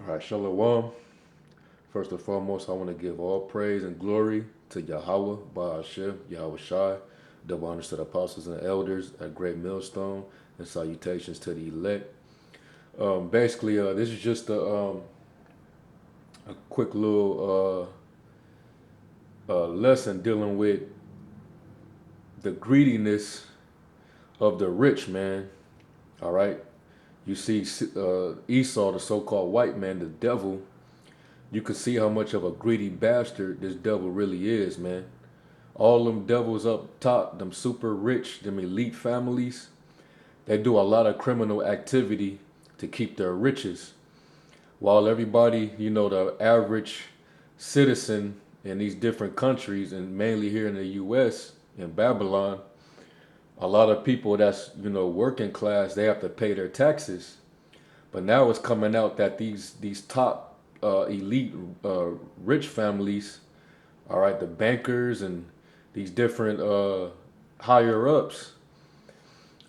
All right, Shalom. First and foremost, I want to give all praise and glory to Yahweh, Ba'ashem, Yahweh Shai, double honors to the apostles and elders at Great Millstone, and salutations to the elect. Basically, this is just a quick little lesson dealing with the greediness of the rich, man. All right. You see Esau, the so-called white man, the devil. You can see how much of a greedy bastard this devil really is, man. All them devils up top, them super rich, them elite families, they do a lot of criminal activity to keep their riches. While everybody, the average citizen in these different countries, and mainly here in the US, in Babylon, a lot of people that's, working class, they have to pay their taxes. But now it's coming out that these top elite rich families, all right, the bankers and these different higher ups,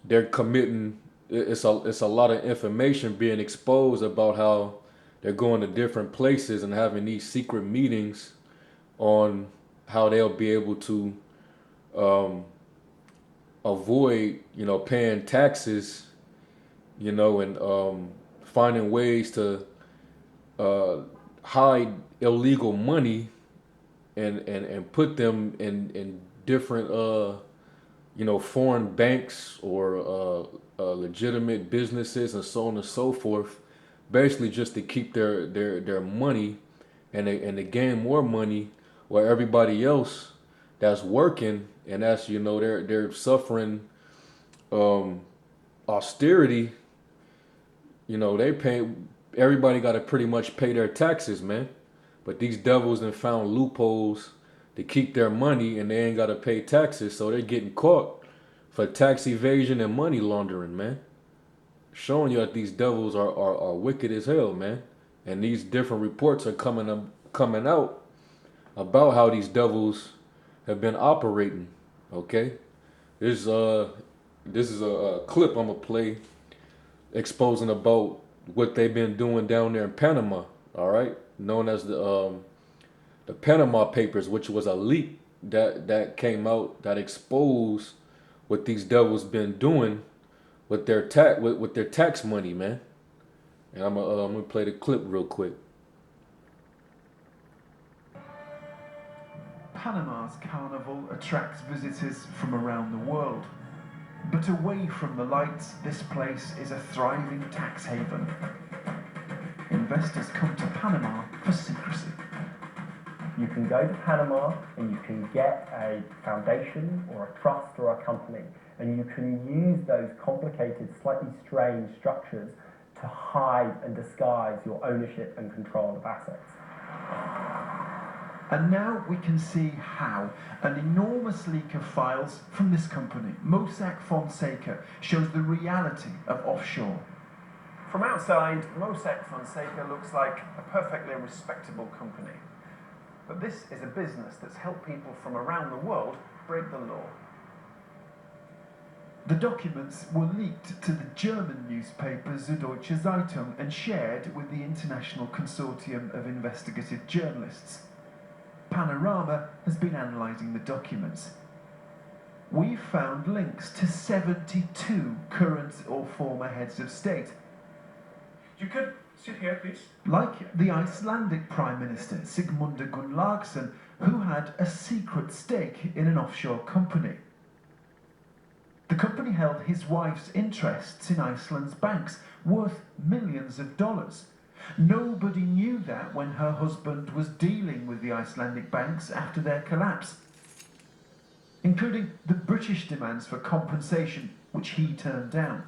they're committing. It's a lot of information being exposed about how they're going to different places and having these secret meetings on how they'll be able to um, avoid, paying taxes, and finding ways to uh, hide illegal money and put them in different foreign banks or legitimate businesses and so on and so forth, basically just to keep their money and to gain more money, while everybody else that's working and that's they're suffering um, austerity. They pay, everybody got to pretty much pay their taxes, man. But these devils have found loopholes to keep their money, and they ain't got to pay taxes, so they're getting caught for tax evasion and money laundering, man. Showing you that these devils are wicked as hell, man. And these different reports are coming out about how these devils have been operating. Okay, this this is a clip I'm gonna play exposing about what they've been doing down there in Panama. All right, known as the Panama Papers, which was a leak that came out that exposed what these devils been doing with their with their tax money, man. And I'm gonna play the clip real quick. Panama's carnival attracts visitors from around the world. But away from the lights, this place is a thriving tax haven. Investors come to Panama for secrecy. You can go to Panama and you can get a foundation or a trust or a company, and you can use those complicated, slightly strange structures to hide and disguise your ownership and control of assets. And now we can see how an enormous leak of files from this company, Mossack Fonseca, shows the reality of offshore. From outside, Mossack Fonseca looks like a perfectly respectable company. But this is a business that's helped people from around the world break the law. The documents were leaked to the German newspaper Süddeutsche Zeitung and shared with the International Consortium of Investigative Journalists. Panorama has been analysing the documents. We've found links to 72 current or former heads of state. You could sit here, please. Like the Icelandic Prime Minister Sigmundur Gunnlaugsson, who had a secret stake in an offshore company. The company held his wife's interests in Iceland's banks, worth millions of dollars. Nobody knew that when her husband was dealing with the Icelandic banks after their collapse, including the British demands for compensation, which he turned down.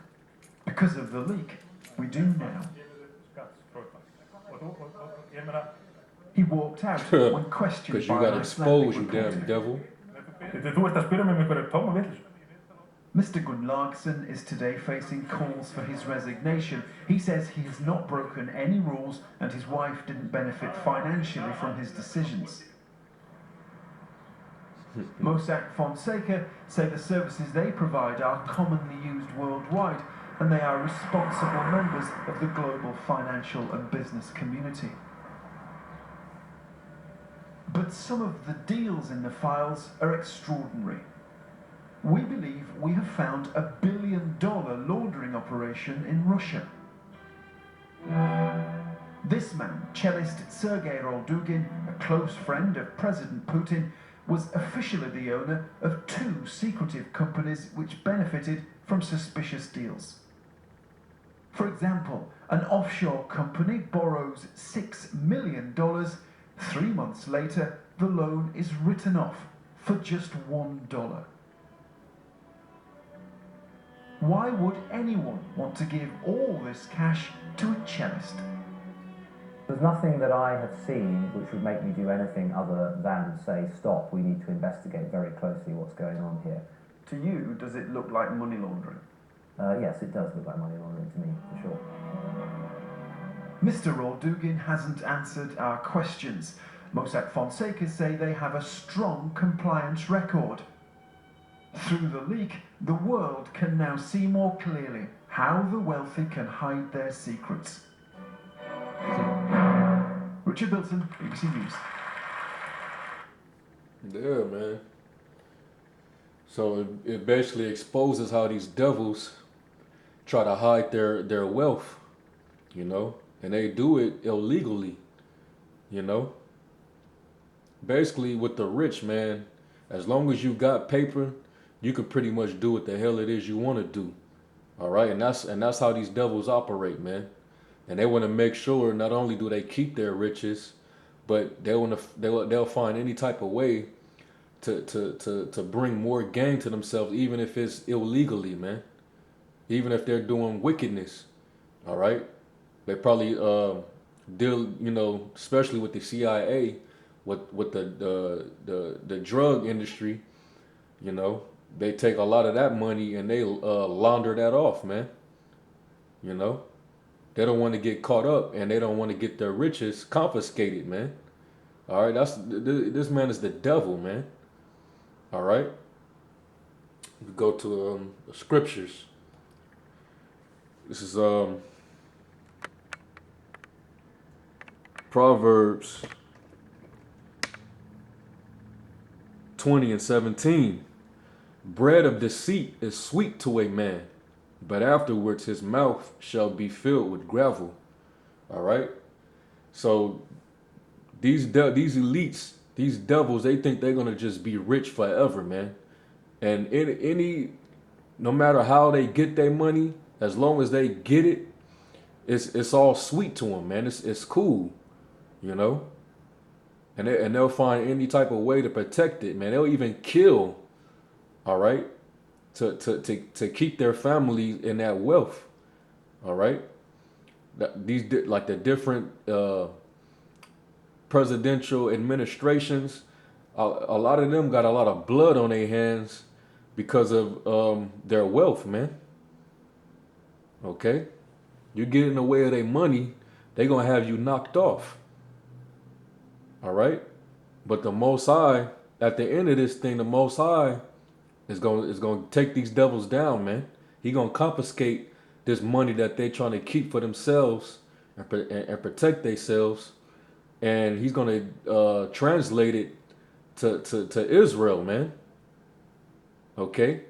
Because of the leak, we do now. He walked out when questioned Because you by got an exposed, Icelandic you reporter. damn devil. Þú ert að spyrja mig einhverju tóma vitleysu. Mr. Gunnlaugsson is today facing calls for his resignation. He says he has not broken any rules and his wife didn't benefit financially from his decisions. Mossack Fonseca say the services they provide are commonly used worldwide, and they are responsible members of the global financial and business community. But some of the deals in the files are extraordinary. We believe we have found a $1 billion laundering operation in Russia. This man, cellist Sergei Roldugin, a close friend of President Putin, was officially the owner of 2 secretive companies which benefited from suspicious deals. For example, an offshore company borrows $6 million. 3 months later, the loan is written off for just $1. Why would anyone want to give all this cash to a cellist? There's nothing that I have seen which would make me do anything other than say, stop, we need to investigate very closely what's going on here. To you, does it look like money laundering? Yes, it does look like money laundering to me, for sure. Mr. Roldugin hasn't answered our questions. Mossack Fonseca say they have a strong compliance record. Through the leak, the world can now see more clearly how the wealthy can hide their secrets. Richard Bilton, BBC News. Yeah, man. So it basically exposes how these devils try to hide their wealth, you know, and they do it illegally, you know. Basically, with the rich, man, as long as you got paper, you can pretty much do what the hell it is you want to do. All right, and that's how these devils operate, man. And they want to make sure not only do they keep their riches, but they'll find any type of way to bring more gain to themselves, even if it's illegally, man. Even if they're doing wickedness, all right. They probably deal, you know, especially with the CIA, with the drug industry, you know. They take a lot of that money and they launder that off, man. You know, they don't want to get caught up and they don't want to get their riches confiscated, man. All right, this man is the devil, man. All right. We go to the scriptures. This is Proverbs 20:17. Bread of deceit is sweet to a man, but afterwards his mouth shall be filled with gravel. All right. So these elites, these devils, they think they're gonna just be rich forever, man. And no matter how they get their money, as long as they get it, it's all sweet to them, man. It's cool, you know. And they'll find any type of way to protect it, man. They'll even kill, all right, to keep their family in that wealth, all right. These like the different presidential administrations, a lot of them got a lot of blood on their hands because of their wealth, man. Okay, you get in the way of their money, they gonna have you knocked off. All right, but the Most High, at the end of this thing, the Most High is gonna take these devils down, man. He gonna confiscate this money that they trying to keep for themselves and protect themselves, and he's gonna translate it to Israel, man. Okay.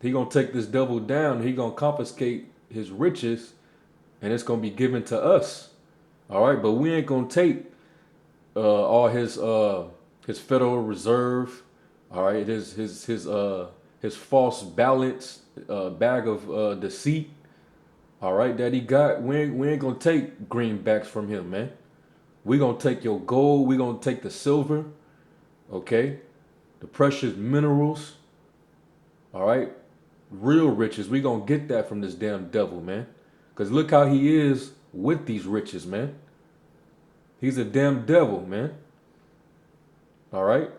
He gonna take this devil down. He gonna confiscate his riches, and it's gonna be given to us. All right, but we ain't gonna take all his Federal Reserve. All right, his false balance bag of deceit. All right, that he got. We ain't gonna take greenbacks from him, man. We gonna take your gold. We gonna take the silver. Okay, the precious minerals. All right, real riches. We gonna get that from this damn devil, man. Cause look how he is with these riches, man. He's a damn devil, man. All right.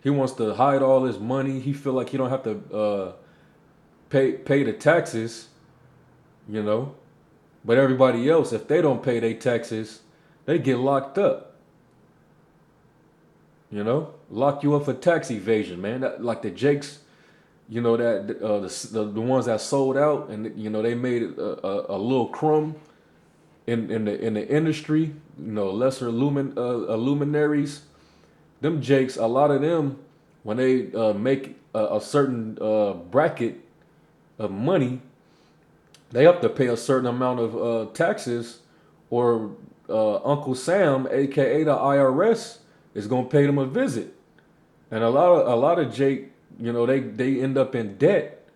He wants to hide all his money. He feel like he don't have to pay the taxes, you know. But everybody else, if they don't pay their taxes, they get locked up. You know, lock you up for tax evasion, man. Like the Jakes, you know, that the ones that sold out, and you know they made a little crumb in the industry. You know, lesser luminaries. Them jakes, a lot of them, when they make a certain bracket of money, they have to pay a certain amount of taxes, or Uncle Sam, aka the IRS, is gonna pay them a visit. And a lot of Jake, you know, they end up in debt,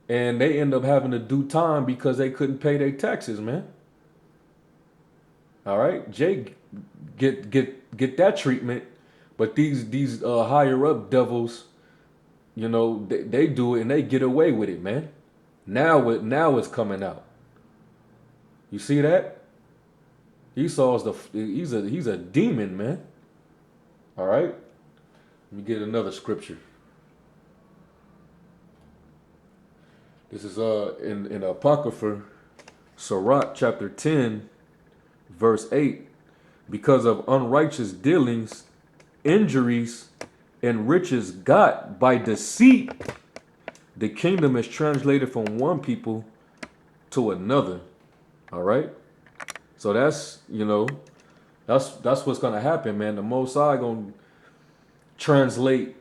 and they end up having to do time because they couldn't pay their taxes, man. All right, Jake get that treatment, but these higher up devils, you know, they do it and they get away with it, man. Now it's coming out. You see that? Esau's he's a demon, man. All right. Let me get another scripture. This is in Apocrypha, Sirach chapter 10, verse 8. Because of unrighteous dealings, injuries, and riches got by deceit, the kingdom is translated from one people to another. All right. So that's, you know, that's what's gonna happen, man. The Most High gonna translate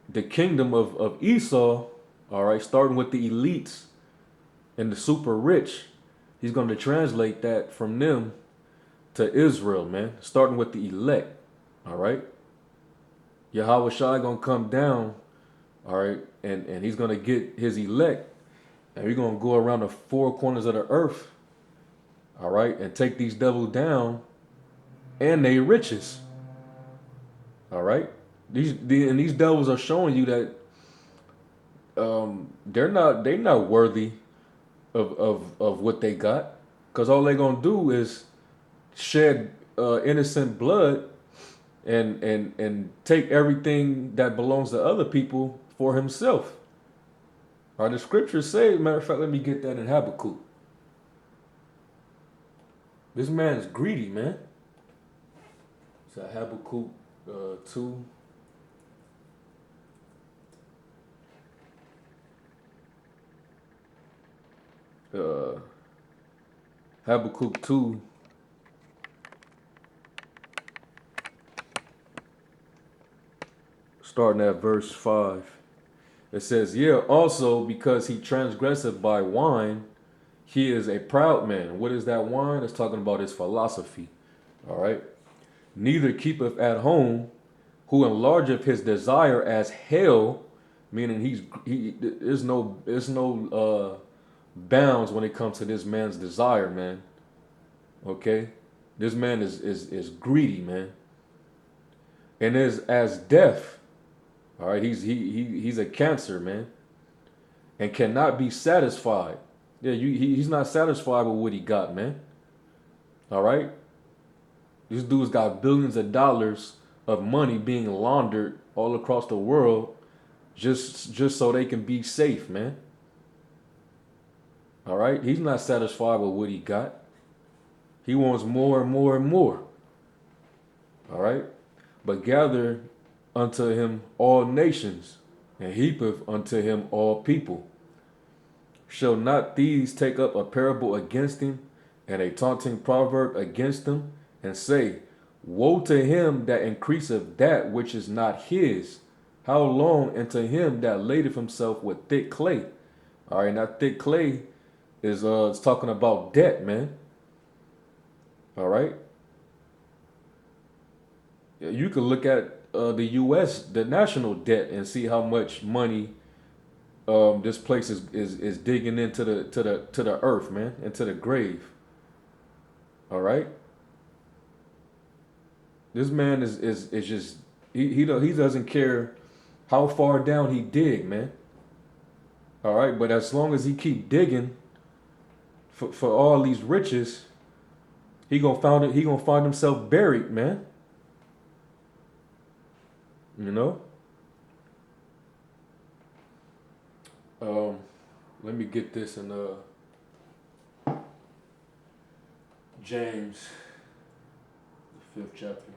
the kingdom of Esau, all right, starting with the elites and the super rich. He's gonna translate that from them to Israel, man. Starting with the elect, all right. Yahweh Shai gonna come down, all right, and he's gonna get his elect, and we're gonna go around the four corners of the earth, all right, and take these devils down and they riches. All right. These devils are showing you that they're not worthy of what they got, because all they're gonna do is shed innocent blood and take everything that belongs to other people for himself. All right, the scriptures say, matter of fact, let me get that in Habakkuk. This man is greedy, man. So Habakkuk 2. Habakkuk 2. Starting at verse 5. It says, yeah, also because he transgresseth by wine, he is a proud man. What is that wine? It's talking about his philosophy. All right. Neither keepeth at home, who enlargeth his desire as hell, meaning there's no bounds when it comes to this man's desire, man. Okay, this man is greedy, man, and is as death. All right, he's a cancer, man, and cannot be satisfied. Yeah, he's not satisfied with what he got, man. All right, this dude's got billions of dollars of money being laundered all across the world, just so they can be safe, man. All right, he's not satisfied with what he got. He wants more and more and more. All right, but gather unto him all nations, and heapeth unto him all people. Shall not these take up a parable against him, and a taunting proverb against him, and say, woe to him that increaseth that which is not his? How long unto him that ladeth himself with thick clay? All right, now thick clay is it's talking about debt, man. All right. You can look at the U.S., the national debt, and see how much money this place is digging into the earth, man, into the grave. All right. This man is just he doesn't care how far down he dig, man. All right, but as long as he keep digging for all these riches, he gonna find himself buried, man. You know. Let me get this in James, the 5th chapter.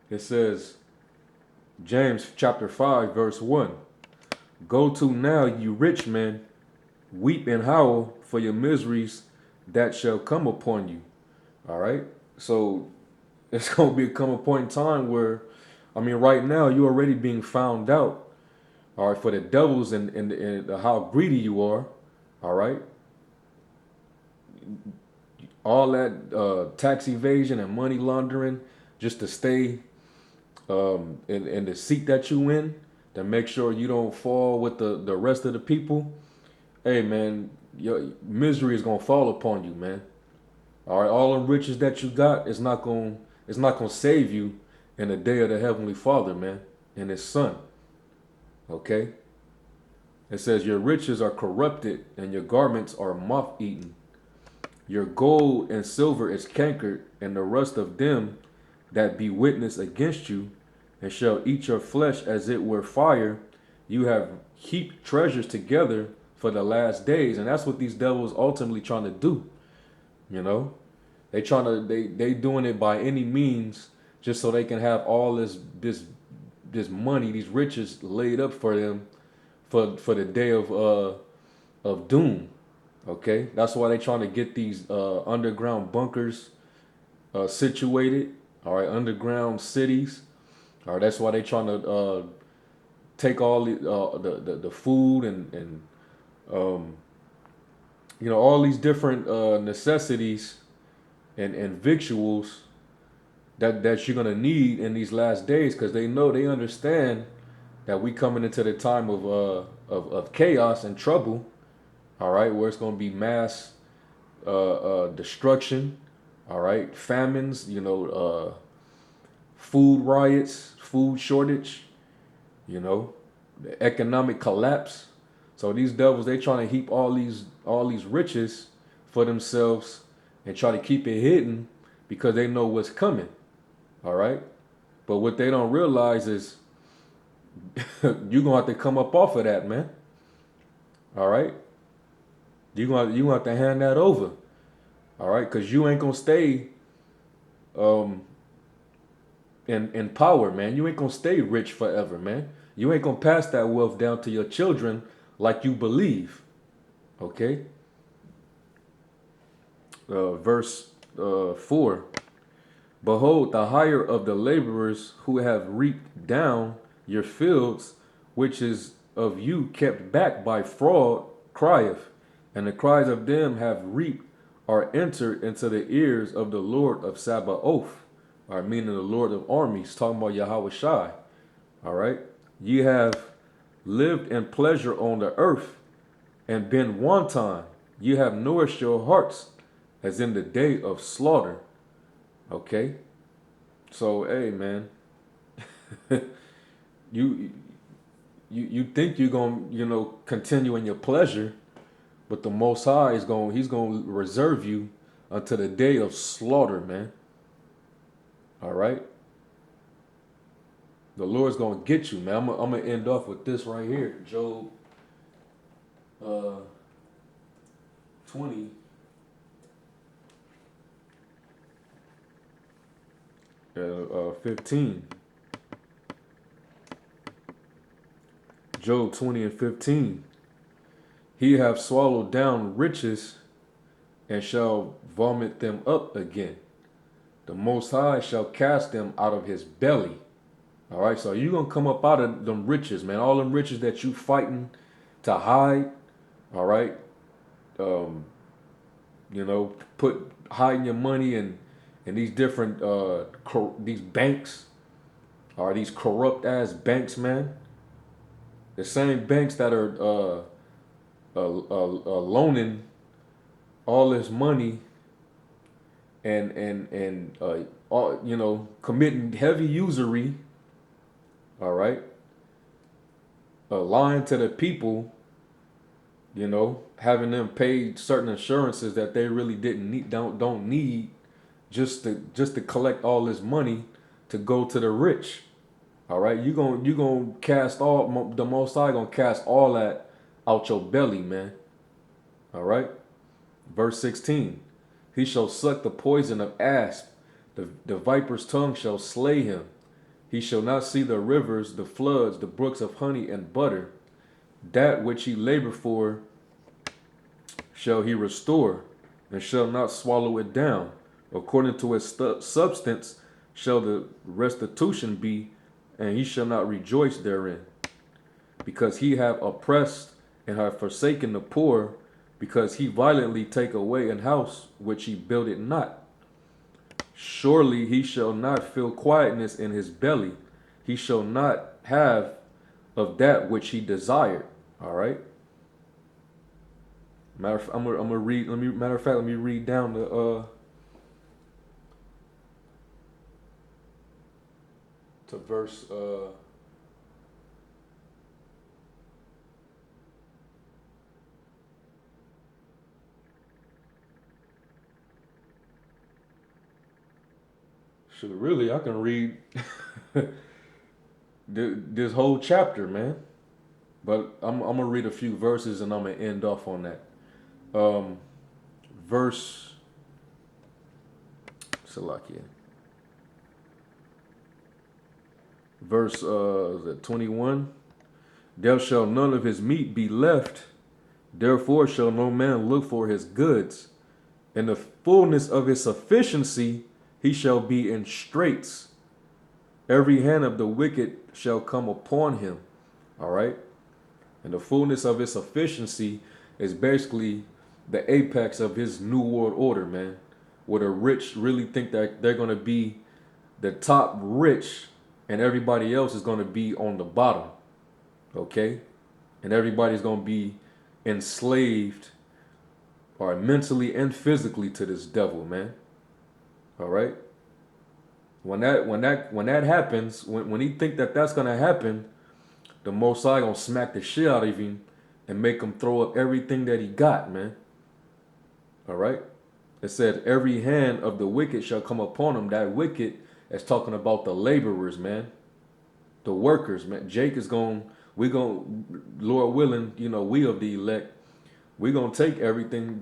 It says, James chapter 5, verse 1. Go to now, you rich men, weep and howl for your miseries that shall come upon you. All right. So it's going to come a point in time where, I mean, right now you're already being found out. All right. For the devils and how greedy you are. All right. All that tax evasion and money laundering just to stay in the seat that you in, to make sure you don't fall with the rest of the people. Hey man, your misery is gonna fall upon you, man. All right, all the riches that you got is not gonna save you in the day of the heavenly Father, man, and His Son. Okay, it says your riches are corrupted and your garments are moth eaten. Your gold and silver is cankered, and the rust of them that be witness against you, and shall eat your flesh as it were fire. You have heaped treasures together for the last days, and that's what these devils ultimately trying to do. You know, they doing it by any means, just so they can have all this money, these riches laid up for them for the day of doom. Okay, that's why they trying to get these underground bunkers situated. All right, underground cities. All right, that's why they trying to take all the food and all these different necessities and victuals that you're gonna need in these last days, because they understand that we coming into the time of chaos and trouble. All right, where it's gonna be mass destruction. All right, famines. Food riots, food shortage. The economic collapse. So these devils, they trying to heap all these riches for themselves and try to keep it hidden because they know what's coming. All right, but what they don't realize is you're gonna have to come up off of that, man. All right, you gonna have to hand that over. All right, because you ain't gonna stay um in power, man. You ain't gonna stay rich forever, man. You ain't gonna pass that wealth down to your children like you believe. Okay. Verse 4. Behold, the hire of the laborers who have reaped down your fields, which is of you kept back by fraud, crieth, and the cries of them have reaped are entered into the ears of the Lord of Sabaoth, or meaning the Lord of armies, talking about Yahweh Shai. All right. Ye have lived in pleasure on the earth and been wanton. You have nourished your hearts as in the day of slaughter. Okay. So, hey, man, you you think you're gonna continue in your pleasure, but the Most High he's gonna reserve you until the day of slaughter, man. All right. The Lord's gonna get you, man. I'm gonna end off with this right here, Job 20. 15. Job 20 and 15. He have swallowed down riches and shall vomit them up again. The Most High shall cast them out of his belly. All right, so you're going to come up out of them riches, man. All them riches that you fighting to hide. All right. Um, hiding your money in these different, these banks. Or these corrupt ass banks, man. The same banks that are loaning all this money and committing heavy usury. All right, lying to the people. Having them pay certain insurances that they really didn't need, don't need, just to collect all this money to go to the rich. All right, you gonna cast all the Most High gonna cast all that out your belly, man. All right, verse 16. He shall suck the poison of asp. The viper's tongue shall slay him. He shall not see the rivers, the floods, the brooks of honey and butter. That which he labored for shall he restore, and shall not swallow it down. According to its substance shall the restitution be, and he shall not rejoice therein. Because he have oppressed and have forsaken the poor, because he violently take away an house which he builded not. Surely he shall not feel quietness in his belly. He shall not have of that which he desired. All right. I'm gonna read. Matter of fact, let me read down to verse should really I can read this whole chapter, man. But I'm gonna read a few verses and I'm gonna end off on that. Verse Salakia. Verse 21. There shall none of his meat be left, therefore shall no man look for his goods. In the fullness of his sufficiency he shall be in straits. Every hand of the wicked shall come upon him. All right. And the fullness of his sufficiency is basically the apex of his new world order, man. Where the rich really think that they're going to be the top rich and everybody else is going to be on the bottom. Okay? And everybody's going to be enslaved or mentally and physically to this devil, man. All right? When that happens, when he think that that's going to happen, the Most High gonna smack the shit out of him and make him throw up everything that he got, man. All right? It said, every hand of the wicked shall come upon him. That wicked is talking about the laborers, man. The workers, man. Jake is Lord willing, we of the elect, we're going to take everything